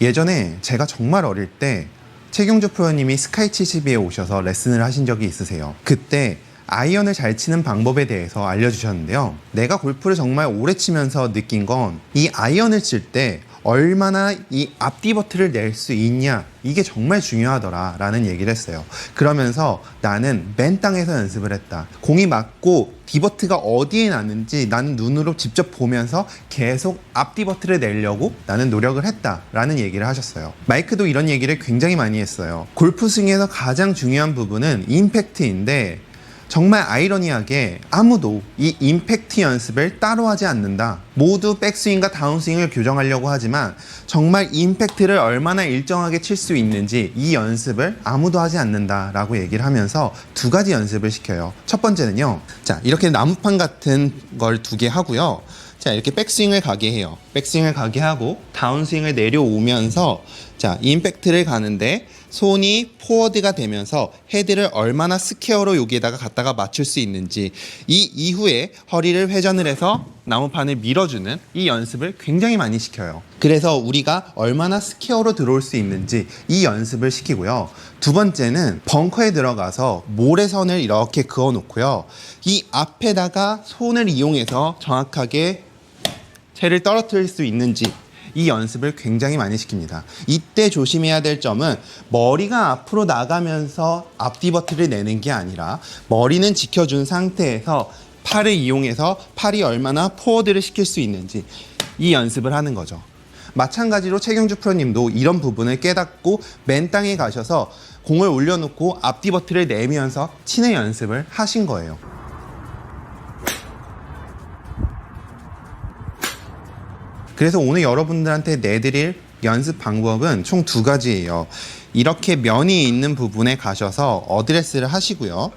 예전에 제가 정말 어릴 때 최경주 프로님이 스카이 72에 오셔서 레슨을 하신 적이 있으세요. 그때 아이언을 잘 치는 방법에 대해서 알려주셨는데요. 내가 골프를 정말 오래 치면서 느낀 건 이 아이언을 칠 때 얼마나 이 앞디버트를 낼 수 있냐, 이게 정말 중요하더라 라는 얘기를 했어요. 그러면서 나는 맨 땅에서 연습을 했다. 공이 맞고 디버트가 어디에 났는지 나는 눈으로 직접 보면서 계속 앞디버트를 내려고 나는 노력을 했다 라는 얘기를 하셨어요. 마이크도 이런 얘기를 굉장히 많이 했어요. 골프 스윙에서 가장 중요한 부분은 임팩트인데, 정말 아이러니하게 아무도 이 임팩트 연습을 따로 하지 않는다. 모두 백스윙과 다운스윙을 교정하려고 하지만 정말 임팩트를 얼마나 일정하게 칠 수 있는지 이 연습을 아무도 하지 않는다 라고 얘기를 하면서 두 가지 연습을 시켜요. 첫 번째는요, 자, 이렇게 나무판 같은 걸 두 개 하고요. 자, 이렇게 백스윙을 가게 해요. 백스윙을 가게 하고 다운스윙을 내려오면서 자, 임팩트를 가는데 손이 포워드가 되면서 헤드를 얼마나 스퀘어로 여기에다가 갖다가 맞출 수 있는지, 이 이후에 허리를 회전을 해서 나무판을 밀어주는 이 연습을 굉장히 많이 시켜요. 그래서 우리가 얼마나 스퀘어로 들어올 수 있는지 이 연습을 시키고요. 두 번째는 벙커에 들어가서 모래선을 이렇게 그어 놓고요. 이 앞에다가 손을 이용해서 정확하게 채를 떨어뜨릴 수 있는지 이 연습을 굉장히 많이 시킵니다. 이때 조심해야 될 점은 머리가 앞으로 나가면서 앞디버트를 내는 게 아니라 머리는 지켜준 상태에서 팔을 이용해서 팔이 얼마나 포워드를 시킬 수 있는지 이 연습을 하는 거죠. 마찬가지로 최경주 프로님도 이런 부분을 깨닫고 맨 땅에 가셔서 공을 올려놓고 앞디버트를 내면서 치는 연습을 하신 거예요. 그래서 오늘 여러분들한테 내드릴 연습 방법은 총 두 가지예요. 이렇게 면이 있는 부분에 가셔서 어드레스를 하시고요.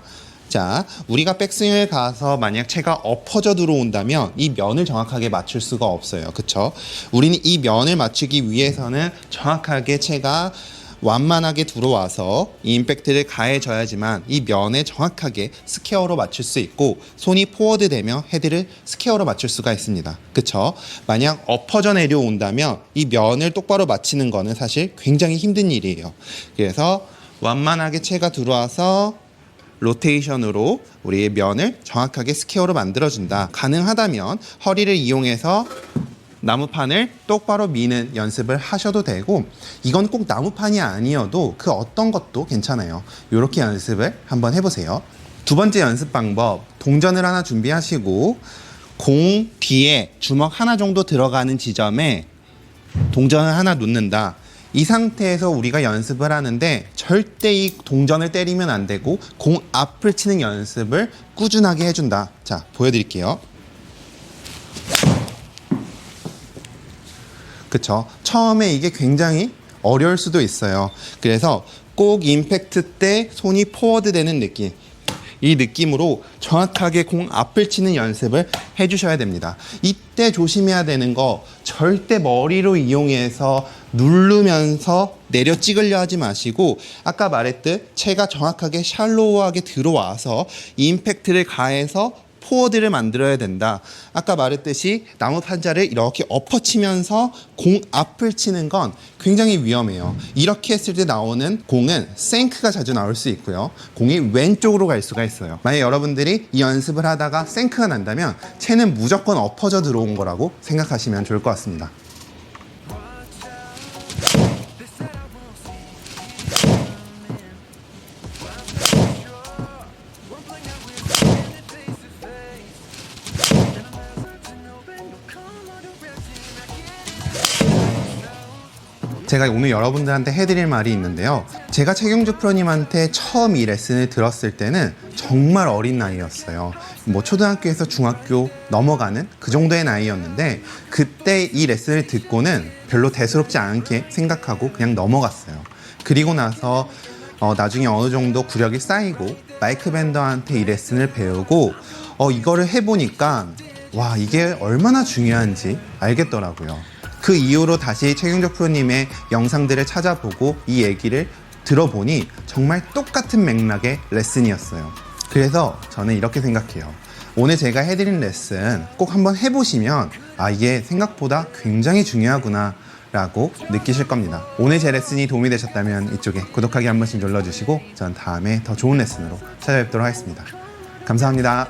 자, 우리가 백스윙을 가서 만약 채가 엎어져 들어온다면 이 면을 정확하게 맞출 수가 없어요. 그쵸? 우리는 이 면을 맞추기 위해서는 정확하게 채가 완만하게 들어와서 임팩트를 가해져야지만 이 면에 정확하게 스퀘어로 맞출 수 있고, 손이 포워드 되면 헤드를 스퀘어로 맞출 수가 있습니다. 그쵸? 만약 엎어져 내려온다면 이 면을 똑바로 맞추는 거는 사실 굉장히 힘든 일이에요. 그래서 완만하게 채가 들어와서 로테이션으로 우리의 면을 정확하게 스퀘어로 만들어준다. 가능하다면 허리를 이용해서 나무판을 똑바로 미는 연습을 하셔도 되고, 이건 꼭 나무판이 아니어도 그 어떤 것도 괜찮아요. 이렇게 연습을 한번 해보세요. 두 번째 연습 방법, 동전을 하나 준비하시고 공 뒤에 주먹 하나 정도 들어가는 지점에 동전을 하나 놓는다. 이 상태에서 우리가 연습을 하는데 절대 이 동전을 때리면 안 되고 공 앞을 치는 연습을 꾸준하게 해준다. 자, 보여드릴게요. 그쵸? 처음에 이게 굉장히 어려울 수도 있어요. 그래서 꼭 임팩트 때 손이 포워드 되는 느낌, 이 느낌으로 정확하게 공 앞을 치는 연습을 해주셔야 됩니다. 이때 조심해야 되는 거, 절대 머리로 이용해서 누르면서 내려 찍으려 하지 마시고, 아까 말했듯 채가 정확하게 샬로우하게 들어와서 임팩트를 가해서 포워드를 만들어야 된다. 아까 말했듯이 나무 판자를 이렇게 엎어치면서 공 앞을 치는 건 굉장히 위험해요. 이렇게 했을 때 나오는 공은 생크가 자주 나올 수 있고요. 공이 왼쪽으로 갈 수가 있어요. 만약 여러분들이 이 연습을 하다가 생크가 난다면 채는 무조건 엎어져 들어온 거라고 생각하시면 좋을 것 같습니다. 제가 오늘 여러분들한테 해드릴 말이 있는데요. 제가 최경주 프로님한테 처음 이 레슨을 들었을 때는 정말 어린 나이였어요. 초등학교에서 중학교 넘어가는 그 정도의 나이였는데, 그때 이 레슨을 듣고는 별로 대수롭지 않게 생각하고 그냥 넘어갔어요. 그리고 나서 나중에 어느 정도 구력이 쌓이고 마이크 밴더한테 이 레슨을 배우고 이거를 해보니까 와, 이게 얼마나 중요한지 알겠더라고요. 그 이후로 다시 최경주 프로님의 영상들을 찾아보고 이 얘기를 들어보니 정말 똑같은 맥락의 레슨이었어요. 그래서 저는 이렇게 생각해요. 오늘 제가 해드린 레슨 꼭 한번 해보시면 이게 생각보다 굉장히 중요하구나 라고 느끼실 겁니다. 오늘 제 레슨이 도움이 되셨다면 이쪽에 구독하기 한 번씩 눌러주시고 전 다음에 더 좋은 레슨으로 찾아뵙도록 하겠습니다. 감사합니다.